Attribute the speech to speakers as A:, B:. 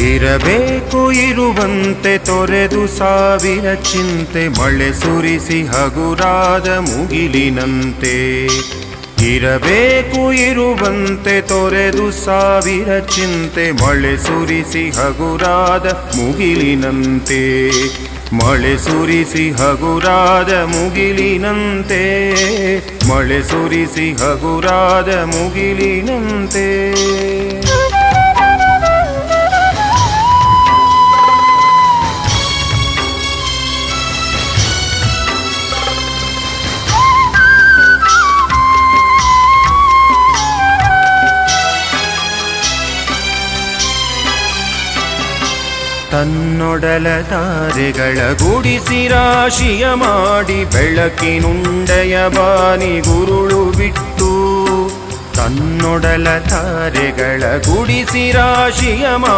A: ಇರಬೇಕು ಇರುವಂತೆ ತೊರೆದು ಸಾವಿರ ಚಿಂತೆ ಮಳೆ ಸುರಿಸಿ ಹಗುರಾದ ಮುಗಿಲಿನಂತೆ. ಇರಬೇಕು ಇರುವಂತೆ ತೊರೆದು ಸಾವಿರ ಚಿಂತೆ ಮಳೆ ಸುರಿಸಿ ಹಗುರಾದ ಮುಗಿಲಿನಂತೆ. ಮಳೆ ಸುರಿಸಿ ಹಗುರಾದ ಮುಗಿಲಿನಂತೆ. ಮಳೆ ಸುರಿಸಿ ಹಗುರಾದ ಮುಗಿಲಿನಂತೆ. ತನ್ನೊಡಲ ತಾರೆಗಳ ಗುಡಿಸಿ ರಾಶಿಯ ಮಾಡಿ ಬೆಳಕಿನುಂಡೆಯ ಬಾನಿ ಗುರುಳು ಬಿಟ್ಟು. ತನ್ನೊಡಲ ತಾರೆಗಳ ಗುಡಿಸಿ ರಾಶಿಯ